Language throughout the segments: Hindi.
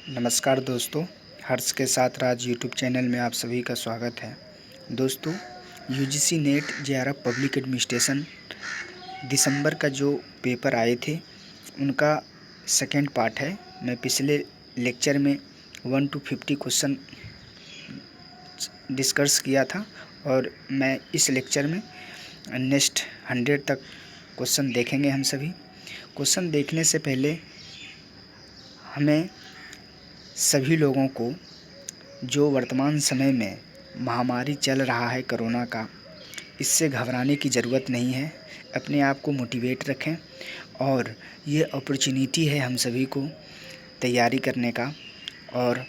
नमस्कार दोस्तों, हर्ष के साथ राज यूट्यूब चैनल में आप सभी का स्वागत है। दोस्तों, UGC NET JRF public administration दिसंबर का जो पेपर आए थे उनका सेकेंड पार्ट है। मैं पिछले लेक्चर में 1 to 50 क्वेश्चन डिस्कस किया था और मैं इस लेक्चर में नेक्स्ट 100 तक क्वेश्चन देखेंगे। हम सभी क्वेश्चन देखने से पहले हमें सभी लोगों को जो वर्तमान समय में महामारी चल रहा है कोरोना का, इससे घबराने की ज़रूरत नहीं है। अपने आप को मोटिवेट रखें और ये अपॉर्चुनिटी है हम सभी को तैयारी करने का। और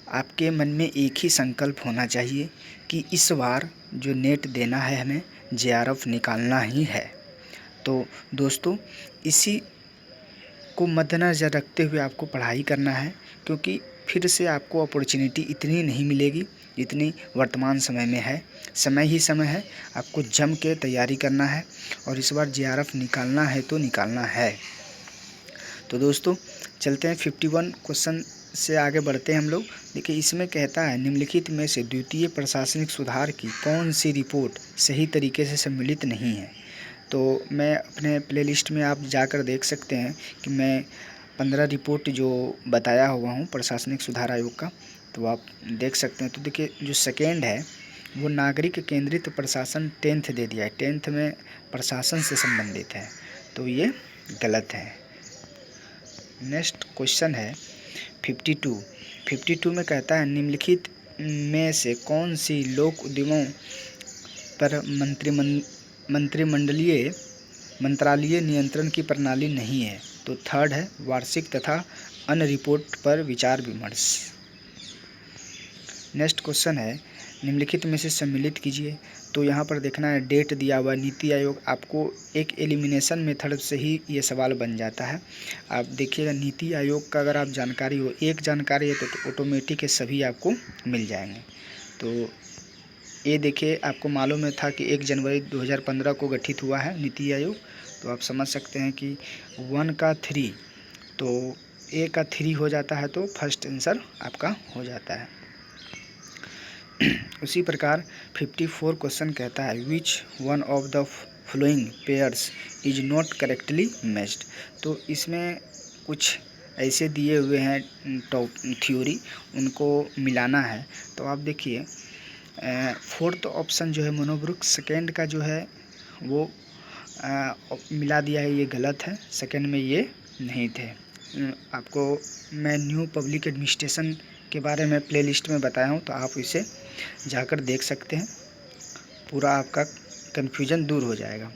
आपके मन में एक ही संकल्प होना चाहिए कि इस बार जो नेट देना है हमें जेआरएफ निकालना ही है। तो दोस्तों, इसी को मद्देनज़र रखते हुए आपको पढ़ाई करना है, क्योंकि फिर से आपको अपॉर्चुनिटी इतनी नहीं मिलेगी जितनी वर्तमान समय में है। समय ही समय है, आपको जम के तैयारी करना है और इस बार जेआरएफ निकालना है तो निकालना है। तो दोस्तों चलते हैं 51 क्वेश्चन से आगे बढ़ते हैं हम लोग। देखिए, इसमें कहता है निम्नलिखित में से द्वितीय प्रशासनिक सुधार की कौन सी रिपोर्ट सही तरीके से सम्मिलित नहीं है। तो मैं अपने प्लेलिस्ट में आप जाकर देख सकते हैं कि मैं 15 रिपोर्ट जो बताया हुआ हूँ प्रशासनिक सुधार आयोग का, तो आप देख सकते हैं। तो देखिए, जो सेकेंड है वो नागरिक केंद्रित प्रशासन 10th दे दिया है। 10th में प्रशासन से संबंधित है, तो ये गलत है। नेक्स्ट क्वेश्चन है 52 में कहता है निम्नलिखित में से कौन सी लोक उद्यमों पर मंत्रालयीय नियंत्रण की प्रणाली नहीं है। तो थर्ड है वार्षिक तथा अन्य रिपोर्ट पर विचार विमर्श। नेक्स्ट क्वेश्चन है निम्नलिखित में से सम्मिलित कीजिए। तो यहाँ पर देखना है डेट दिया हुआ नीति आयोग। आपको एक एलिमिनेशन मेथड से ही ये सवाल बन जाता है। आप देखिएगा नीति आयोग का अगर आप जानकारी हो, एक जानकारी है तो ऑटोमेटिक है सभी आपको मिल जाएंगे। तो ये देखिए, आपको मालूम था कि 1 जनवरी 2015 को गठित हुआ है नीति आयोग। तो आप समझ सकते हैं कि 1 का 3, तो ए का 3 हो जाता है, तो फर्स्ट आंसर आपका हो जाता है। उसी प्रकार 54 क्वेश्चन कहता है which one of the following pairs is not correctly matched. तो इसमें कुछ ऐसे दिए हुए हैं टॉप थ्योरी, उनको मिलाना है। तो आप देखिए, फोर्थ ऑप्शन जो है मनोवृक्क, सेकेंड का जो है वो मिला दिया है, ये गलत है। सेकेंड में ये नहीं थे। आपको मैं न्यू पब्लिक एडमिनिस्ट्रेशन के बारे में प्लेलिस्ट में बताया हूँ, तो आप इसे जाकर देख सकते हैं, पूरा आपका कन्फ्यूजन दूर हो जाएगा।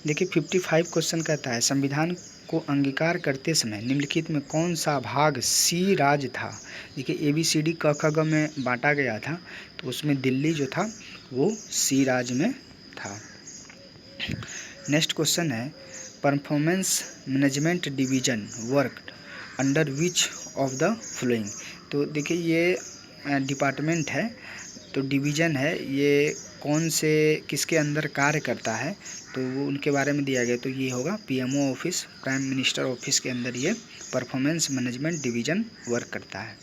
देखिए 55 क्वेश्चन कहता है संविधान को अंगीकार करते समय निम्नलिखित में कौन सा भाग सी राज्य था। देखिए ABCD क ख ग में बांटा गया था, तो उसमें दिल्ली जो था वो सी राज्य में था। नेक्स्ट क्वेश्चन है performance management division work under which of the following. तो देखिए, ये डिपार्टमेंट है, तो डिवीज़न है, ये कौन से किसके अंदर कार्य करता है, तो वो उनके बारे में दिया गया। तो ये होगा PMO office, prime minister office के अंदर ये परफॉर्मेंस मैनेजमेंट डिवीज़न वर्क करता है।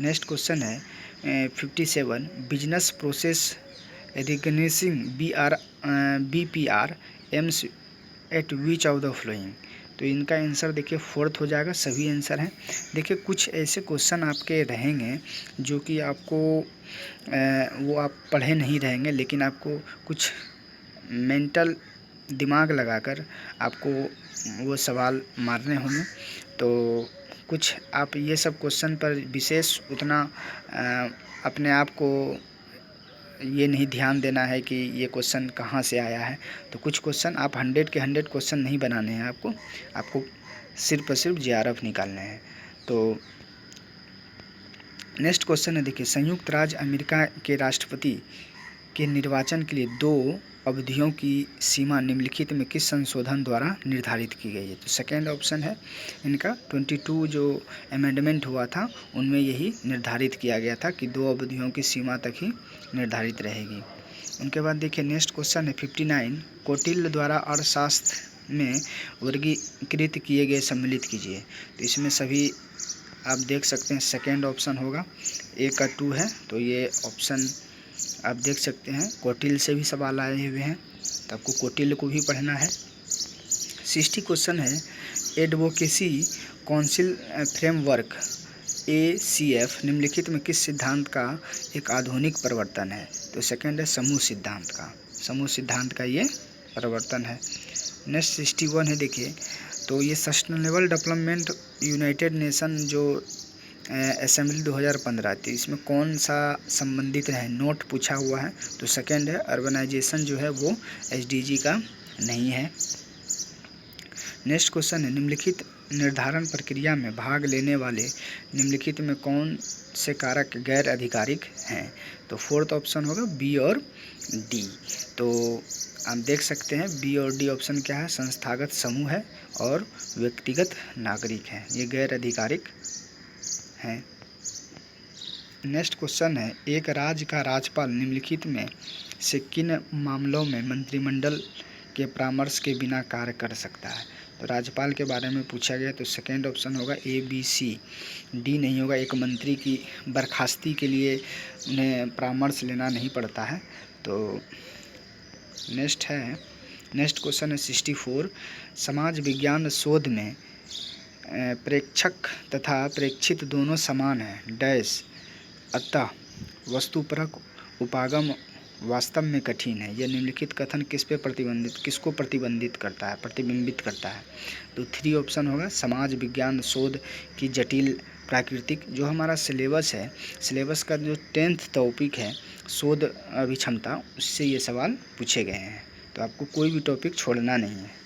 नेक्स्ट क्वेश्चन है 57 business process recognising BPR aims at which of the following. तो इनका आंसर देखिए फोर्थ हो जाएगा, सभी आंसर हैं। देखिए, कुछ ऐसे क्वेश्चन आपके रहेंगे जो कि आपको वो आप पढ़े नहीं रहेंगे, लेकिन आपको कुछ मेंटल दिमाग लगाकर आपको वो सवाल मारने होंगे। तो कुछ आप ये सब क्वेश्चन पर विशेष उतना अपने आप को ये नहीं ध्यान देना है कि ये क्वेश्चन कहाँ से आया है। तो कुछ क्वेश्चन आप 100 के 100 क्वेश्चन नहीं बनाने हैं, आपको सिर्फ और सिर्फ जेआरएफ निकालने हैं। तो नेक्स्ट क्वेश्चन है, देखिए संयुक्त राज्य अमेरिका के राष्ट्रपति के निर्वाचन के लिए 2 अवधियों की सीमा निम्नलिखित में किस संशोधन द्वारा निर्धारित की गई है। तो सेकेंड ऑप्शन है इनका 22 जो अमेंडमेंट हुआ था उनमें यही निर्धारित किया गया था कि 2 अवधियों की सीमा तक ही निर्धारित रहेगी। उनके बाद देखिए नेक्स्ट क्वेश्चन है 59 कौटिल्य द्वारा अर्थशास्त्र में वर्गीकृत किए गए सम्मिलित कीजिए। तो इसमें सभी आप देख सकते हैं सेकेंड ऑप्शन होगा, ए का 2 है, तो ये ऑप्शन आप देख सकते हैं। कौटिल्य से भी सवाल आए हुए हैं, तो आपको कौटिल्य को भी पढ़ना है। 60 क्वेश्चन है, एडवोकेसी काउंसिल फ्रेमवर्क ACF निम्नलिखित में किस सिद्धांत का एक आधुनिक प्रवर्तन है? तो सेकंड है समूह सिद्धांत का, समूह सिद्धांत का ये प्रवर्तन है। नेक्स्ट 61 है, देखिए तो ये सस्टेनेबल डेवलपमेंट यूनाइटेड नेशन जो असेंबली 2015 थी, इसमें कौन सा संबंधित है? नोट पूछा हुआ है, तो सेकंड है अर्बनाइजेशन जो है वो SDG का नहीं है। नेक्स्ट क्वेश्चन है, निम्नलिखित निर्धारण प्रक्रिया में भाग लेने वाले निम्नलिखित में कौन से कारक गैर आधिकारिक हैं? तो फोर्थ ऑप्शन होगा बी और डी। तो आप देख सकते हैं बी और डी ऑप्शन क्या है, संस्थागत समूह है और व्यक्तिगत नागरिक हैं, ये गैर आधिकारिक हैं। नेक्स्ट क्वेश्चन है, एक राज्य का राज्यपाल निम्नलिखित में से किन मामलों में मंत्रिमंडल के परामर्श के बिना कार्य कर सकता है? तो राज्यपाल के बारे में पूछा गया, तो सेकेंड ऑप्शन होगा ABC, डी नहीं होगा, एक मंत्री की बर्खास्ती के लिए उन्हें परामर्श लेना नहीं पड़ता है। तो नेक्स्ट क्वेश्चन है 64, समाज विज्ञान शोध में प्रेक्षक तथा प्रेक्षित दोनों समान हैं डैश, अतः वस्तुपरक उपागम वास्तव में कठिन है। यह निम्नलिखित कथन किसको प्रतिबिंबित करता है? तो 3 ऑप्शन होगा, समाज विज्ञान शोध की जटिल प्राकृतिक, जो हमारा सिलेबस है, सिलेबस का जो 10th टॉपिक है शोध अभिक्षमता, उससे ये सवाल पूछे गए हैं, तो आपको कोई भी टॉपिक छोड़ना नहीं है।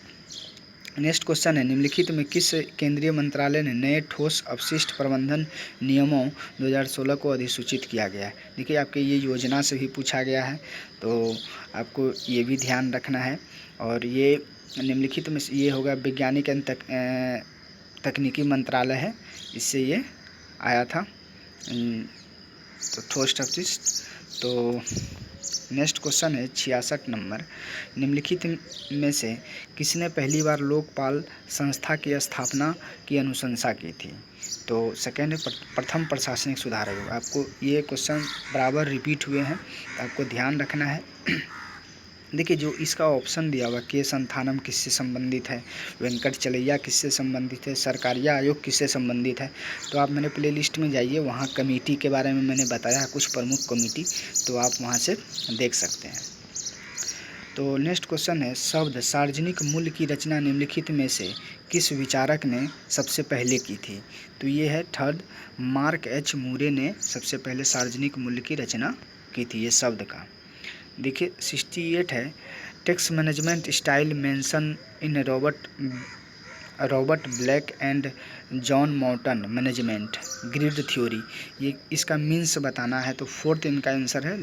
नेक्स्ट क्वेश्चन है, निम्नलिखित में किस केंद्रीय मंत्रालय ने नए ठोस अपशिष्ट प्रबंधन नियमों 2016 को अधिसूचित किया गया है? देखिए आपके ये योजना से भी पूछा गया है, तो आपको ये भी ध्यान रखना है। और ये निम्नलिखित में ये होगा वैज्ञानिक एवं तकनीकी मंत्रालय है, इससे ये आया था, तो ठोस अपशिष्ट। तो नेक्स्ट क्वेश्चन है 66 नंबर, निम्नलिखित में से किसने पहली बार लोकपाल संस्था की स्थापना की अनुशंसा की थी? तो सेकेंड है प्रथम प्रशासनिक सुधार आयोग। आपको ये क्वेश्चन बराबर रिपीट हुए हैं, आपको ध्यान रखना है। देखिए जो इसका ऑप्शन दिया हुआ के संथानम किससे संबंधित है, वेंकट चलैया किससे संबंधित है, सरकारिया आयोग किससे संबंधित है, तो आप मेरे प्लेलिस्ट में जाइए, वहाँ कमेटी के बारे में मैंने बताया है, कुछ प्रमुख कमेटी, तो आप वहाँ से देख सकते हैं। तो नेक्स्ट क्वेश्चन है, शब्द सार्वजनिक मूल्य की रचना निम्नलिखित में से किस विचारक ने सबसे पहले की थी? तो ये है थर्ड, मार्क H मूरे ने सबसे पहले सार्वजनिक मूल्य की रचना की थी ये शब्द का। देखिए 68 है, tax management style mention in Robert Black and John Morton management grid theory, ये इसका मीन्स बताना है। तो फोर्थ इनका आंसर है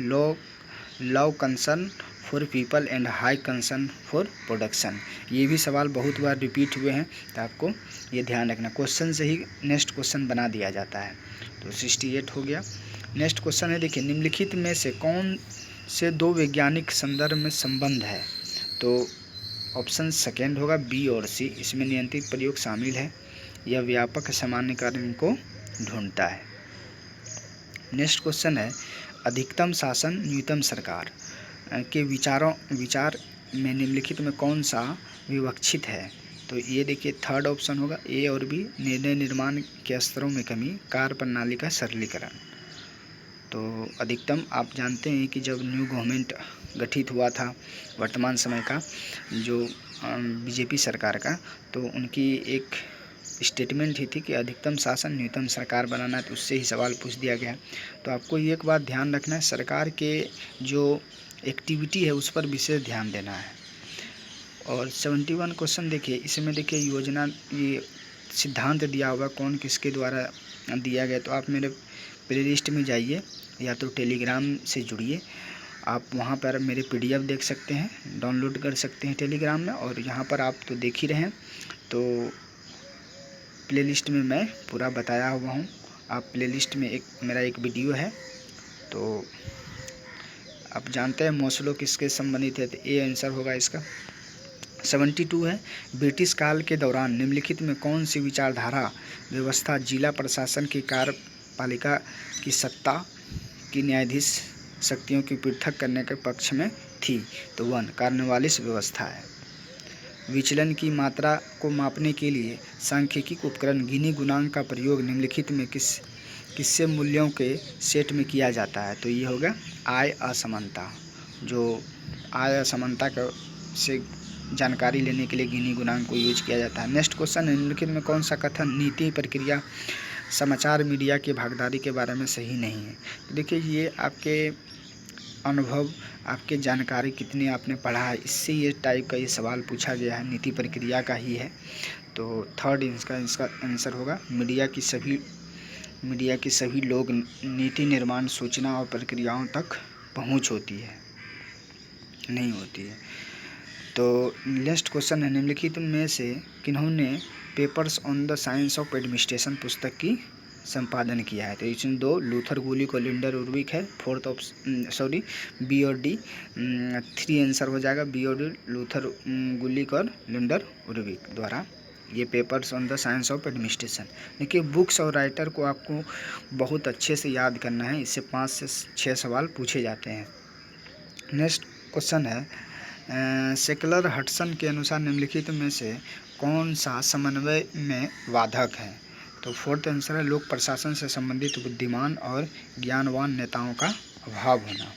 love concern for people and high concern for production. ये भी सवाल बहुत बार रिपीट हुए हैं, तो आपको ये ध्यान रखना, क्वेश्चन से ही नेक्स्ट क्वेश्चन बना दिया जाता है। तो 68 हो गया। नेक्स्ट क्वेश्चन है, देखिए निम्नलिखित में से कौन से दो वैज्ञानिक संदर्भ में संबंध है? तो ऑप्शन सेकेंड होगा बी और सी, इसमें नियंत्रित प्रयोग शामिल है, यह व्यापक सामान्यीकरण को ढूंढता है। नेक्स्ट क्वेश्चन है, अधिकतम शासन न्यूनतम सरकार के विचार में निम्नलिखित में कौन सा विवक्षित है? तो ये देखिए थर्ड ऑप्शन होगा ए और बी, निर्णय निर्माण के स्तरों में कमी, कार्य प्रणाली का सरलीकरण। तो अधिकतम आप जानते हैं कि जब न्यू गवर्नमेंट गठित हुआ था वर्तमान समय का जो बीजेपी सरकार का, तो उनकी एक स्टेटमेंट ही थी कि अधिकतम शासन न्यूनतम सरकार बनाना है, तो उससे ही सवाल पूछ दिया गया। तो आपको एक बात ध्यान रखना है, सरकार के जो एक्टिविटी है उस पर विशेष ध्यान देना है। और 71 क्वेश्चन देखिए, इसमें देखिए योजना ये सिद्धांत दिया हुआ कौन किसके द्वारा दिया गया, तो आप मेरे प्लेलिस्ट में जाइए या तो टेलीग्राम से जुड़िए, आप वहाँ पर मेरे PDF देख सकते हैं, डाउनलोड कर सकते हैं टेलीग्राम में, और यहाँ पर आप तो देख ही रहे हैं, तो प्लेलिस्ट में मैं पूरा बताया हुआ हूँ। आप प्लेलिस्ट में मेरा एक वीडियो है, तो आप जानते हैं मोस्लो किसके संबंधित है, तो ए आंसर होगा इसका। 72 है, ब्रिटिश काल के दौरान निम्नलिखित में कौन सी विचारधारा व्यवस्था जिला प्रशासन की कार्यपालिका की सत्ता की न्यायाधीश शक्तियों की पृथक करने के पक्ष में थी? तो 1 कार्नवालिस व्यवस्था है। विचलन की मात्रा को मापने के लिए सांख्यिकी उपकरण गिनी गुणांक का प्रयोग निम्नलिखित में किससे मूल्यों के सेट में किया जाता है? तो ये होगा आय असमानता। जो आय असमानता से जानकारी लेने के लिए गिनी गुणांक को यूज किया जाता है। नेक्स्ट क्वेश्चन है, निम्नलिखित में कौन सा कथन नीति प्रक्रिया समाचार मीडिया की भागीदारी के बारे में सही नहीं है? तो देखिए, ये आपके अनुभव, आपके जानकारी कितनी आपने पढ़ा है, इससे ये टाइप का ये सवाल पूछा गया है, नीति प्रक्रिया का ही है। तो थर्ड इसका आंसर होगा मीडिया के सभी लोग नीति निर्माण सूचना और प्रक्रियाओं तक पहुंच होती है, नहीं होती है। तो नेक्स्ट क्वेश्चन है, निम्नलिखित में से किन्होंने papers on the science of administration पुस्तक की संपादन किया है? तो इसमें 2 लूथर गुलिक और लिंडर उर्विक है। बी और डी 3 आंसर हो जाएगा, बी और डी लूथर गुलिक और लिंडर उर्विक द्वारा ये papers on the science of administration. देखिए, बुक्स और राइटर को आपको बहुत अच्छे से याद करना है, इससे 5 से 6 सवाल पूछे जाते हैं। नेक्स्ट क्वेश्चन है, सेकलर हटसन के अनुसार निम्नलिखित में से कौन सा समन्वय में बाधक है? तो फोर्थ आंसर है लोक प्रशासन से संबंधित बुद्धिमान और ज्ञानवान नेताओं का अभाव होना।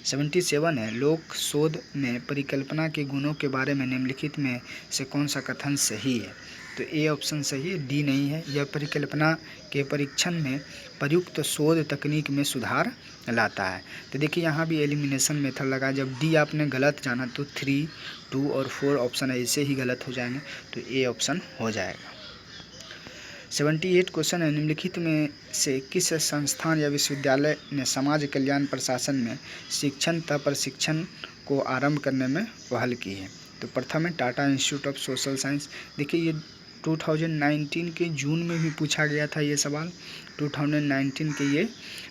77 है, लोक शोध में परिकल्पना के गुणों के बारे में निम्नलिखित में से कौन सा कथन सही है? तो ए ऑप्शन सही है, डी नहीं है। यह परिकल्पना के परीक्षण में प्रयुक्त शोध तकनीक में सुधार लाता है। तो देखिए, यहाँ भी एलिमिनेशन मेथड लगा, जब डी आपने गलत जाना तो 3, 2 और 4 ऑप्शन ऐसे ही गलत हो जाएंगे, तो ए ऑप्शन हो जाएगा। 78 क्वेश्चन है, निम्नलिखित में से किस संस्थान या विश्वविद्यालय ने समाज कल्याण प्रशासन में शिक्षण तथा प्रशिक्षण को आरंभ करने में पहल की है? तो प्रथम है Tata institute of social science. देखिए, ये 2019 के जून में भी पूछा गया था ये सवाल, 2019 के ये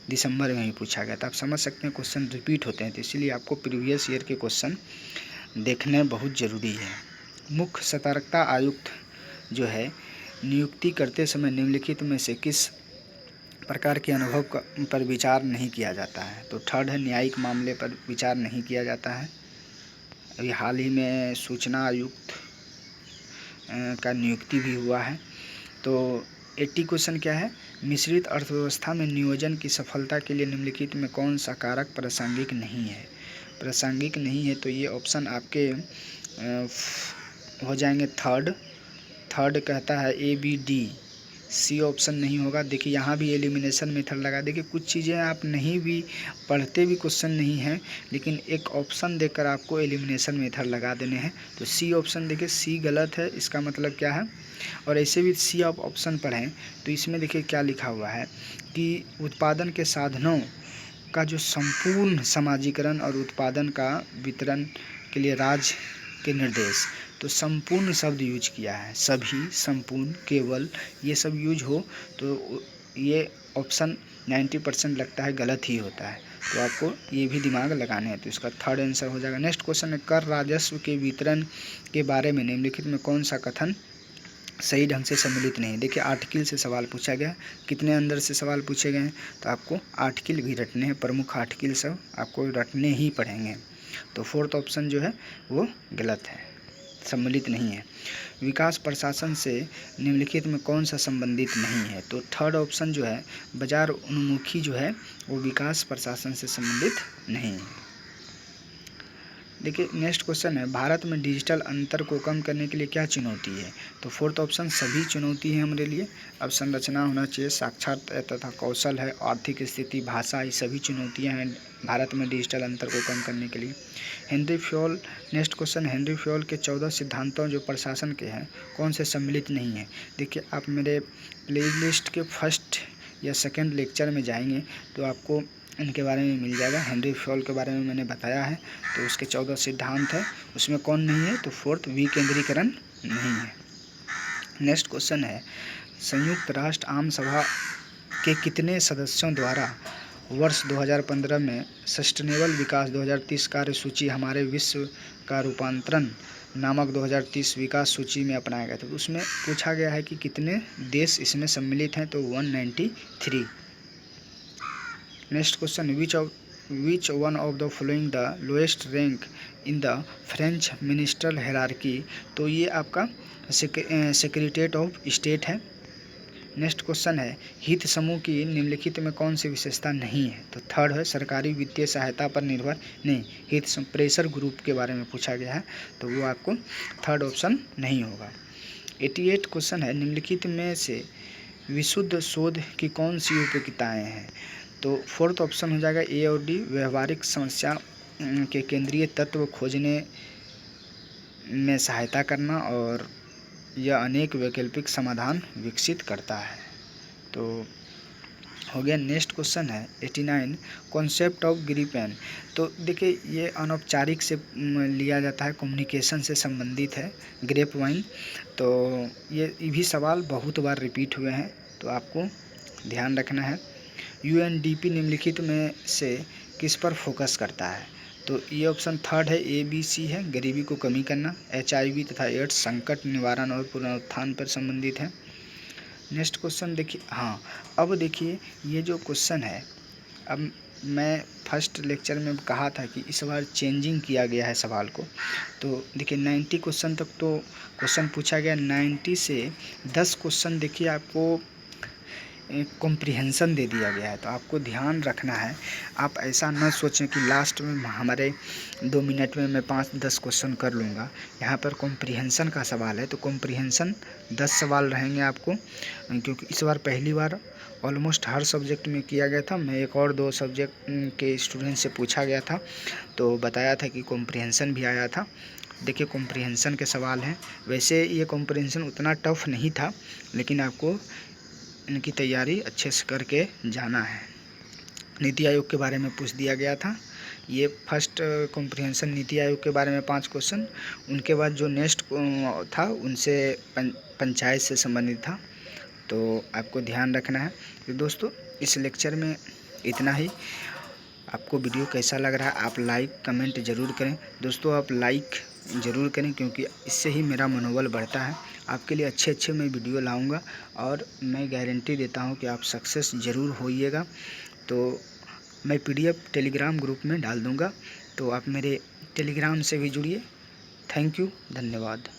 दिसंबर में भी पूछा गया था। आप समझ सकते हैं क्वेश्चन रिपीट होते हैं, तो इसीलिए आपको प्रीवियस ईयर के क्वेश्चन देखने बहुत ज़रूरी है। मुख्य सतर्कता आयुक्त जो है नियुक्ति करते समय निम्नलिखित में से किस प्रकार के अनुभव पर विचार नहीं किया जाता है? तो थर्ड है न्यायिक मामले पर विचार नहीं किया जाता है। अभी हाल ही में सूचना आयुक्त का नियुक्ति भी हुआ है। तो 80 क्वेश्चन क्या है, मिश्रित अर्थव्यवस्था में नियोजन की सफलता के लिए निम्नलिखित में कौन सा कारक प्रासंगिक नहीं है? प्रासंगिक नहीं है तो ये ऑप्शन आपके हो जाएंगे थर्ड कहता है A B D, C option नहीं होगा। देखिए, यहाँ भी एलिमिनेशन मेथड लगा। देखिए, कुछ चीज़ें आप नहीं भी पढ़ते भी क्वेश्चन नहीं हैं, लेकिन एक ऑप्शन देकर आपको एलिमिनेशन मेथड लगा देने हैं। तो सी ऑप्शन देखिए, सी गलत है, इसका मतलब क्या है? और ऐसे भी सी आप ऑप्शन पढ़ें तो इसमें देखिए क्या लिखा हुआ है कि उत्पादन के साधनों का जो संपूर्ण समाजीकरण और उत्पादन का वितरण के लिए राज्य के निर्देश, तो संपूर्ण शब्द यूज किया है, सभी, संपूर्ण, केवल, ये सब यूज हो तो ये ऑप्शन 90% लगता है गलत ही होता है। तो आपको ये भी दिमाग लगाने हैं, तो इसका थर्ड आंसर हो जाएगा। नेक्स्ट क्वेश्चन है, कर राजस्व के वितरण के बारे में निम्नलिखित में कौन सा कथन सही ढंग से सम्मिलित नहीं? देखिए, आर्टिकल से सवाल पूछा गया, कितने अंदर से सवाल पूछे गए हैं, तो आपको आर्टिकल भी रटने हैं, प्रमुख आर्टिकल सब आपको रटने ही पड़ेंगे। तो फोर्थ ऑप्शन जो है वो गलत है, सम्मिलित नहीं है। विकास प्रशासन से निम्नलिखित में कौन सा संबंधित नहीं है? तो थर्ड ऑप्शन जो है बाजार उन्मुखी जो है वो विकास प्रशासन से संबंधित नहीं है। देखिए, नेक्स्ट क्वेश्चन है, भारत में डिजिटल अंतर को कम करने के लिए क्या चुनौती है? तो फोर्थ ऑप्शन सभी चुनौती है हमारे लिए। अब संरचना होना चाहिए, साक्षरता तथा कौशल है, आर्थिक स्थिति, भाषा, ये सभी चुनौतियां हैं भारत में डिजिटल अंतर को कम करने के लिए। Henry Fayol, next question, Henry Fayol के 14 सिद्धांतों जो प्रशासन के हैं कौन से सम्मिलित नहीं है? देखिए, आप मेरे प्लेलिस्ट के फर्स्ट या सेकेंड लेक्चर में जाएंगे तो आपको इनके बारे में मिल जाएगा। हेनरी फ्योल के बारे में मैंने बताया है, तो उसके 14 सिद्धांत है, उसमें कौन नहीं है? तो फोर्थ विकेंद्रीकरण नहीं है। नेक्स्ट क्वेश्चन है, संयुक्त राष्ट्र आम सभा के कितने सदस्यों द्वारा वर्ष 2015 में सस्टेनेबल विकास 2030 कार्यसूची हमारे विश्व का रूपांतरण नामक 2030 विकास सूची में अपनाया गया था। तो उसमें पूछा गया है कि कितने देश इसमें सम्मिलित हैं, तो 193। Next question, which one of the following the lowest rank in the French ministerial hierarchy. तो ये आपका सेक्रेटेरिएट ऑफ स्टेट है। नेक्स्ट क्वेश्चन है, हित समूह की निम्नलिखित में कौन सी विशेषता नहीं है। तो थर्ड है, सरकारी वित्तीय सहायता पर निर्भर नहीं। हित प्रेशर ग्रुप के बारे में पूछा गया है, तो वो आपको थर्ड ऑप्शन नहीं होगा। 88 क्वेश्चन है, निम्नलिखित में से विशुद्ध शोध की कौन सी उपयोगिताएँ हैं। तो फोर्थ ऑप्शन हो जाएगा ए और डी, व्यवहारिक समस्या के केंद्रीय तत्व खोजने में सहायता करना, और यह अनेक वैकल्पिक समाधान विकसित करता है। तो हो गया। नेक्स्ट क्वेश्चन है 89, कॉन्सेप्ट ऑफ ग्रिपेन। तो देखिए ये अनौपचारिक से लिया जाता है, कम्युनिकेशन से संबंधित है, ग्रेप वाइन। तो ये भी सवाल बहुत बार रिपीट हुए हैं, तो आपको ध्यान रखना है। यूएनडीपी निम्नलिखित में से किस पर फोकस करता है। तो ये ऑप्शन थर्ड है, ABC है, गरीबी को कमी करना, HIV तथा एड्स संकट निवारण और पुनरुत्थान पर संबंधित है। नेक्स्ट क्वेश्चन देखिए, हाँ अब देखिए ये जो क्वेश्चन है, अब मैं फर्स्ट लेक्चर में कहा था कि इस बार चेंजिंग किया गया है सवाल को। तो देखिए 90 क्वेश्चन तक तो क्वेश्चन पूछा गया, 90 से 10 क्वेश्चन देखिए आपको कॉम्प्रिहेंशन दे दिया गया है। तो आपको ध्यान रखना है, आप ऐसा न सोचें कि लास्ट में हमारे 2 मिनट में मैं 5-10 क्वेश्चन कर लूँगा। यहाँ पर कॉम्प्रिहेंशन का सवाल है, तो कॉम्प्रिहेंशन 10 सवाल रहेंगे आपको, क्योंकि इस बार पहली बार ऑलमोस्ट हर सब्जेक्ट में किया गया था। मैं एक और 2 सब्जेक्ट के स्टूडेंट से पूछा गया था, तो बताया था कि कॉम्प्रिहेंशन भी आया था। देखिए कॉम्प्रिहेंशन के सवाल हैं। वैसे ये कॉम्प्रिहेंशन उतना टफ नहीं था, लेकिन आपको इनकी तैयारी अच्छे से करके जाना है। नीति आयोग के बारे में पूछ दिया गया था। ये फर्स्ट कॉम्प्रिहेंशन नीति आयोग के बारे में 5 क्वेश्चन, उनके बाद जो नेक्स्ट था उनसे पंचायत से संबंधित था। तो आपको ध्यान रखना है। तो दोस्तों इस लेक्चर में इतना ही। आपको वीडियो कैसा लग रहा है आप लाइक कमेंट ज़रूर करें। दोस्तों आप लाइक ज़रूर करें, क्योंकि इससे ही मेरा मनोबल बढ़ता है। आपके लिए अच्छे मैं वीडियो लाऊंगा, और मैं गारंटी देता हूं कि आप सक्सेस ज़रूर होइएगा। तो मैं PDF टेलीग्राम ग्रुप में डाल दूंगा, तो आप मेरे टेलीग्राम से भी जुड़िए। थैंक यू, धन्यवाद।